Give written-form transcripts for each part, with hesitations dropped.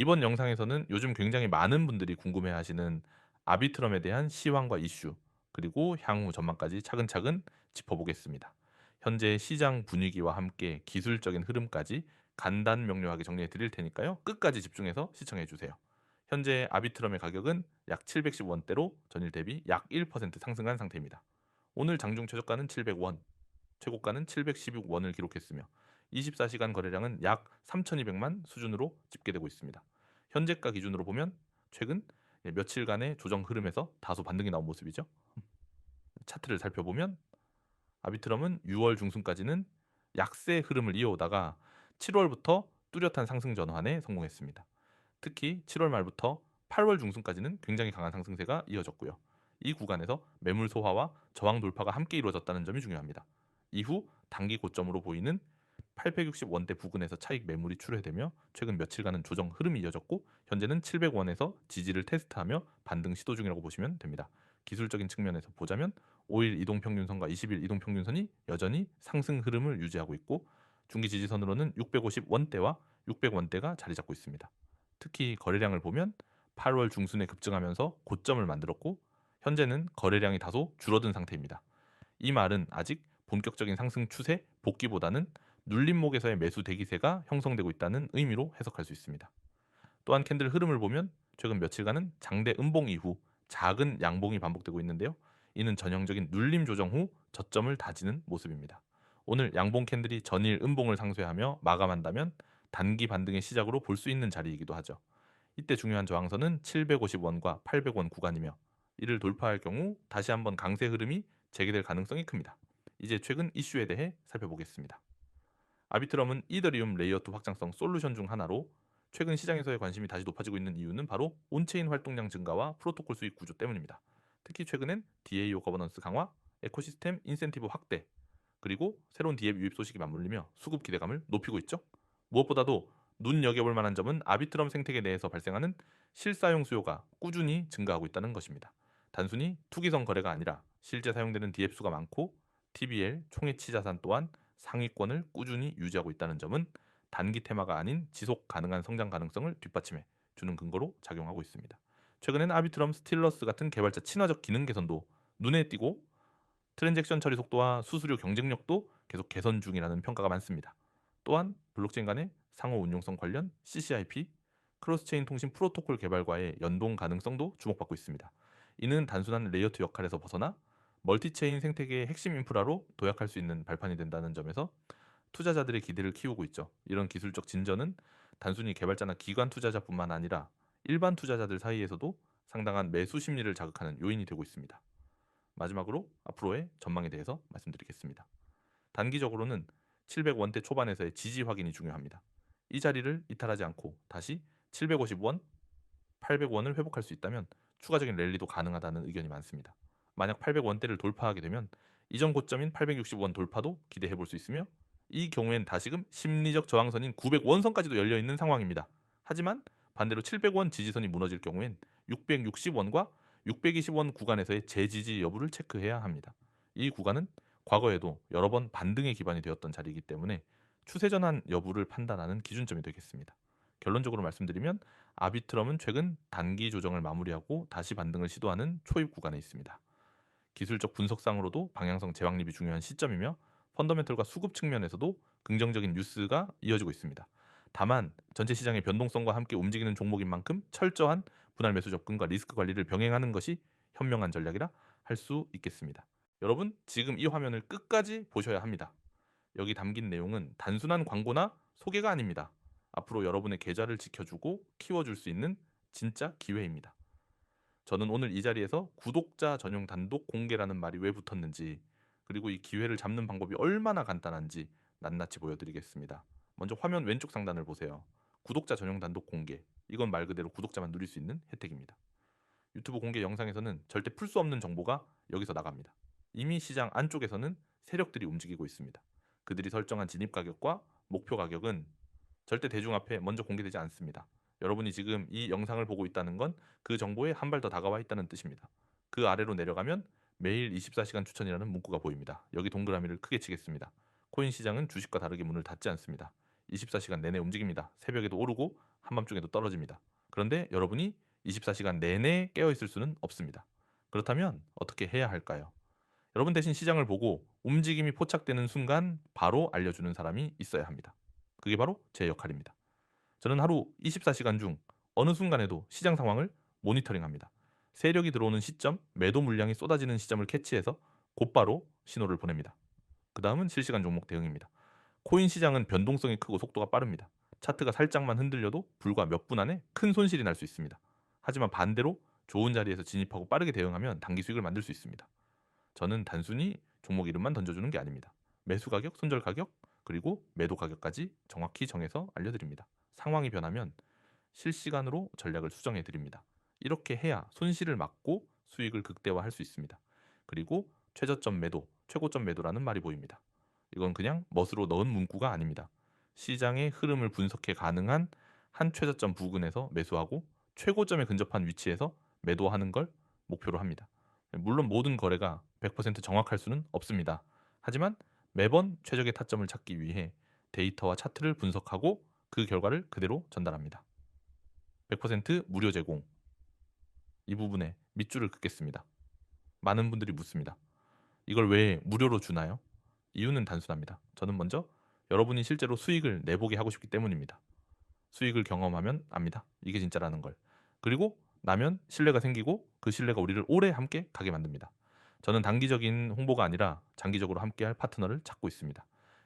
이번 영상에서는 요즘 굉장히 많은 분들이 궁금해하시는 아비트럼에 대한 시황과 이슈, 그리고 향후 전망까지 차근차근 짚어보겠습니다. 현재 시장 분위기와 함께 기술적인 흐름까지 간단 명료하게 정리해 드릴 테니까요. 끝까지 집중해서 시청해 주세요. 현재 아비트럼의 가격은 약 710원대로 전일 대비 약 1% 상승한 상태입니다. 오늘 장중 최저가는 700원, 최고가는 716원을 기록했으며 24시간 거래량은 약 3,200만 수준으로 집계되고 있습니다. 현재가 기준으로 보면 최근 며칠간의 조정 흐름에서 다소 반등이 나온 모습이죠. 차트를 살펴보면 아비트럼은 6월 중순까지는 약세 흐름을 이어오다가 7월부터 뚜렷한 상승 전환에 성공했습니다. 특히 7월 말부터 8월 중순까지는 굉장히 강한 상승세가 이어졌고요. 이 구간에서 매물 소화와 저항 돌파가 함께 이루어졌다는 점이 중요합니다. 이후 단기 고점으로 보이는 860원대 부근에서 차익 매물이 출회되며 최근 며칠간은 조정 흐름이 이어졌고 현재는 700원에서 지지를 테스트하며 반등 시도 중이라고 보시면 됩니다. 기술적인 측면에서 보자면 5일 이동평균선과 20일 이동평균선이 여전히 상승 흐름을 유지하고 있고 중기 지지선으로는 650원대와 600원대가 자리 잡고 있습니다. 특히 거래량을 보면 8월 중순에 급증하면서 고점을 만들었고 현재는 거래량이 다소 줄어든 상태입니다. 이 말은 아직 본격적인 상승 추세 복귀보다는 눌림목에서의 매수 대기세가 형성되고 있다는 의미로 해석할 수 있습니다. 또한 캔들 흐름을 보면 최근 며칠간은 장대 음봉 이후 작은 양봉이 반복되고 있는데요. 이는 전형적인 눌림 조정 후 저점을 다지는 모습입니다. 오늘 양봉 캔들이 전일 음봉을 상쇄하며 마감한다면 단기 반등의 시작으로 볼 수 있는 자리이기도 하죠. 이때 중요한 저항선은 750원과 800원 구간이며 이를 돌파할 경우 다시 한번 강세 흐름이 재개될 가능성이 큽니다. 이제 최근 이슈에 대해 살펴보겠습니다. 아비트럼은 이더리움 레이어2 확장성 솔루션 중 하나로 최근 시장에서의 관심이 다시 높아지고 있는 이유는 바로 온체인 활동량 증가와 프로토콜 수익 구조 때문입니다. 특히 최근엔 DAO 거버넌스 강화, 에코시스템 인센티브 확대, 그리고 새로운 디앱 유입 소식이 맞물리며 수급 기대감을 높이고 있죠. 무엇보다도 눈여겨볼 만한 점은 아비트럼 생태계 내에서 발생하는 실사용 수요가 꾸준히 증가하고 있다는 것입니다. 단순히 투기성 거래가 아니라 실제 사용되는 디앱 수가 많고 TBL 총해치 자산 또한 상위권을 꾸준히 유지하고 있다는 점은 단기 테마가 아닌 지속 가능한 성장 가능성을 뒷받침해 주는 근거로 작용하고 있습니다. 최근에는 아비트럼 스틸러스 같은 개발자 친화적 기능 개선도 눈에 띄고 트랜잭션 처리 속도와 수수료 경쟁력도 계속 개선 중이라는 평가가 많습니다. 또한 블록체인 간의 상호 운용성 관련 CCIP, 크로스체인 통신 프로토콜 개발과의 연동 가능성도 주목받고 있습니다. 이는 단순한 레이어2 역할에서 벗어나 멀티체인 생태계의 핵심 인프라로 도약할 수 있는 발판이 된다는 점에서 투자자들의 기대를 키우고 있죠. 이런 기술적 진전은 단순히 개발자나 기관 투자자뿐만 아니라 일반 투자자들 사이에서도 상당한 매수 심리를 자극하는 요인이 되고 있습니다. 마지막으로 앞으로의 전망에 대해서 말씀드리겠습니다. 단기적으로는 700원대 초반에서의 지지 확인이 중요합니다. 이 자리를 이탈하지 않고 다시 750원, 800원을 회복할 수 있다면 추가적인 랠리도 가능하다는 의견이 많습니다. 만약 800원대를 돌파하게 되면 이전 고점인 860원 돌파도 기대해 볼 수 있으며 이 경우엔 다시금 심리적 저항선인 900원선까지도 열려 있는 상황입니다. 하지만 반대로 700원 지지선이 무너질 경우엔 660원과 620원 구간에서의 재지지 여부를 체크해야 합니다. 이 구간은 과거에도 여러 번 반등의 기반이 되었던 자리이기 때문에 추세 전환 여부를 판단하는 기준점이 되겠습니다. 결론적으로 말씀드리면 아비트럼은 최근 단기 조정을 마무리하고 다시 반등을 시도하는 초입 구간에 있습니다. 기술적 분석상으로도 방향성 재확립이 중요한 시점이며 펀더멘털과 수급 측면에서도 긍정적인 뉴스가 이어지고 있습니다. 다만 전체 시장의 변동성과 함께 움직이는 종목인 만큼 철저한 분할 매수 접근과 리스크 관리를 병행하는 것이 현명한 전략이라 할 수 있겠습니다. 여러분 지금 이 화면을 끝까지 보셔야 합니다. 여기 담긴 내용은 단순한 광고나 소개가 아닙니다. 앞으로 여러분의 계좌를 지켜주고 키워줄 수 있는 진짜 기회입니다. 저는 오늘 이 자리에서 구독자 전용 단독 공개라는 말이 왜 붙었는지, 그리고 이 기회를 잡는 방법이 얼마나 간단한지 낱낱이 보여드리겠습니다. 먼저 화면 왼쪽 상단을 보세요. 구독자 전용 단독 공개. 이건 말 그대로 구독자만 누릴 수 있는 혜택입니다. 유튜브 공개 영상에서는 절대 풀 수 없는 정보가 여기서 나갑니다. 이미 시장 안쪽에서는 세력들이 움직이고 있습니다. 그들이 설정한 진입 가격과 목표 가격은 절대 대중 앞에 먼저 공개되지 않습니다. 여러분이 지금 이 영상을 보고 있다는 건 그 정보에 한 발 더 다가와 있다는 뜻입니다. 그 아래로 내려가면 매일 24시간 추천이라는 문구가 보입니다. 여기 동그라미를 크게 치겠습니다. 코인 시장은 주식과 다르게 문을 닫지 않습니다. 24시간 내내 움직입니다. 새벽에도 오르고 한밤중에도 떨어집니다. 그런데 여러분이 24시간 내내 깨어 있을 수는 없습니다. 그렇다면 어떻게 해야 할까요? 여러분 대신 시장을 보고 움직임이 포착되는 순간 바로 알려주는 사람이 있어야 합니다. 그게 바로 제 역할입니다. 저는 하루 24시간 중 어느 순간에도 시장 상황을 모니터링합니다. 세력이 들어오는 시점, 매도 물량이 쏟아지는 시점을 캐치해서 곧바로 신호를 보냅니다. 그 다음은 실시간 종목 대응입니다. 코인 시장은 변동성이 크고 속도가 빠릅니다. 차트가 살짝만 흔들려도 불과 몇 분 안에 큰 손실이 날 수 있습니다. 하지만 반대로 좋은 자리에서 진입하고 빠르게 대응하면 단기 수익을 만들 수 있습니다. 저는 단순히 종목 이름만 던져주는 게 아닙니다. 매수 가격, 손절 가격, 그리고 매도 가격까지 정확히 정해서 알려드립니다. 상황이 변하면 실시간으로 전략을 수정해 드립니다. 이렇게 해야 손실을 막고 수익을 극대화할 수 있습니다. 그리고 최저점 매도, 최고점 매도라는 말이 보입니다. 이건 그냥 멋으로 넣은 문구가 아닙니다. 시장의 흐름을 분석해 가능한 한 최저점 부근에서 매수하고 최고점에 근접한 위치에서 매도하는 걸 목표로 합니다. 물론 모든 거래가 100% 정확할 수는 없습니다. 하지만 매번 최적의 타점을 찾기 위해 데이터와 차트를 분석하고 그 결과를 그대로 전달합니다. 100% 무료 제공. 이 부분에 밑줄을 긋겠습니다. 많은 분들이 묻습니다. 이걸 왜 무료로 주나요? 이유는 단순합니다. 저는 먼저 여러분이 실제로 수익을 내보게 하고 싶기 때문입니다. 수익을 경험하면 압니다. 이게 진짜라는 걸. 그리고 나면 신뢰가 생기고 그 신뢰가 우리를 오래 함께 가게 만듭니다. 저는 단기적인 홍보가 아니라 장기적으로 함께할 파트너를 찾고 있습니다.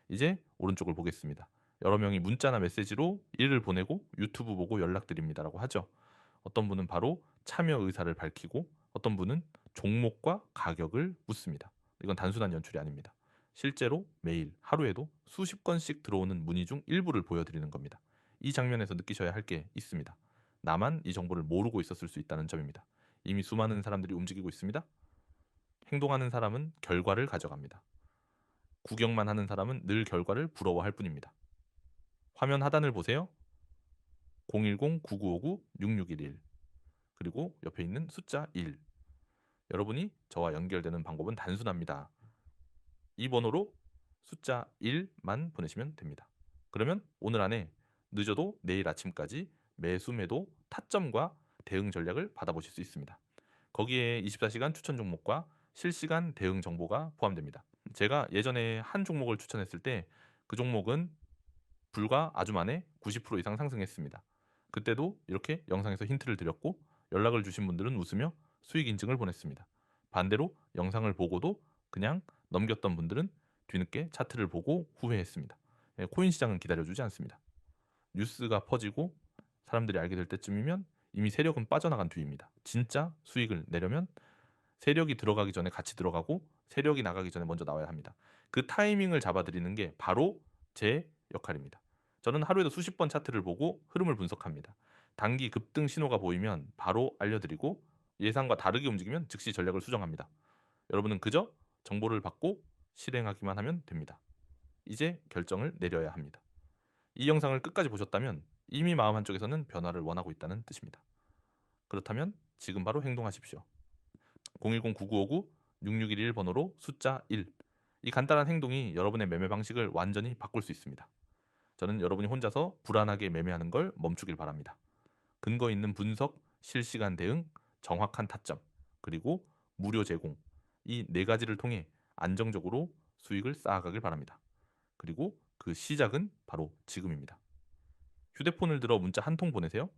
이제 오른쪽을 보겠습니다. 여러 명이 문자나 메시지로 일을 보내고 유튜브 보고 연락드립니다라고 하죠. 어떤 분은 바로 참여 의사를 밝히고 어떤 분은 종목과 가격을 묻습니다. 이건 단순한 연출이 아닙니다. 실제로 매일 하루에도 수십 건씩 들어오는 문의 중 일부를 보여드리는 겁니다. 이 장면에서 느끼셔야 할 게 있습니다. 나만 이 정보를 모르고 있었을 수 있다는 점입니다. 이미 수많은 사람들이 움직이고 있습니다. 행동하는 사람은 결과를 가져갑니다. 구경만 하는 사람은 늘 결과를 부러워할 뿐입니다. 화면 하단을 보세요. 010-9959-6611 그리고 옆에 있는 숫자 1. 여러분이 저와 연결되는 방법은 단순합니다. 이 번호로 숫자 1만 보내시면 됩니다. 그러면 오늘 안에 늦어도 내일 아침까지 매수 매도 타점과 대응 전략을 받아보실 수 있습니다. 거기에 24시간 추천 종목과 실시간 대응 정보가 포함됩니다. 제가 예전에 한 종목을 추천했을 때 그 종목은 불과 아주 만에 90% 이상 상승했습니다. 그때도 이렇게 영상에서 힌트를 드렸고 연락을 주신 분들은 웃으며 수익 인증을 보냈습니다. 반대로 영상을 보고도 그냥 넘겼던 분들은 뒤늦게 차트를 보고 후회했습니다. 코인 시장은 기다려주지 않습니다. 뉴스가 퍼지고 사람들이 알게 될 때쯤이면 이미 세력은 빠져나간 뒤입니다. 진짜 수익을 내려면 세력이 들어가기 전에 같이 들어가고 세력이 나가기 전에 먼저 나와야 합니다. 그 타이밍을 잡아드리는 게 바로 제 역할입니다. 저는 하루에도 수십 번 차트를 보고 흐름을 분석합니다. 단기 급등 신호가 보이면 바로 알려드리고 예상과 다르게 움직이면 즉시 전략을 수정합니다. 여러분은 그저 정보를 받고 실행하기만 하면 됩니다. 이제 결정을 내려야 합니다. 이 영상을 끝까지 보셨다면 이미 마음 한쪽에서는 변화를 원하고 있다는 뜻입니다. 그렇다면 지금 바로 행동하십시오. 010-9959-6611 번호로 숫자 1. 이 간단한 행동이 여러분의 매매 방식을 완전히 바꿀 수 있습니다. 저는 여러분이 혼자서 불안하게 매매하는 걸 멈추길 바랍니다. 근거 있는 분석, 실시간 대응, 정확한 타점, 그리고 무료 제공. 이 네 가지를 통해 안정적으로 수익을 쌓아가길 바랍니다. 그리고 그 시작은 바로 지금입니다. 휴대폰을 들어 문자 한 통 보내세요.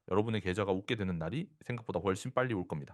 여러분의 계좌가 웃게 되는 날이 생각보다 훨씬 빨리 올 겁니다.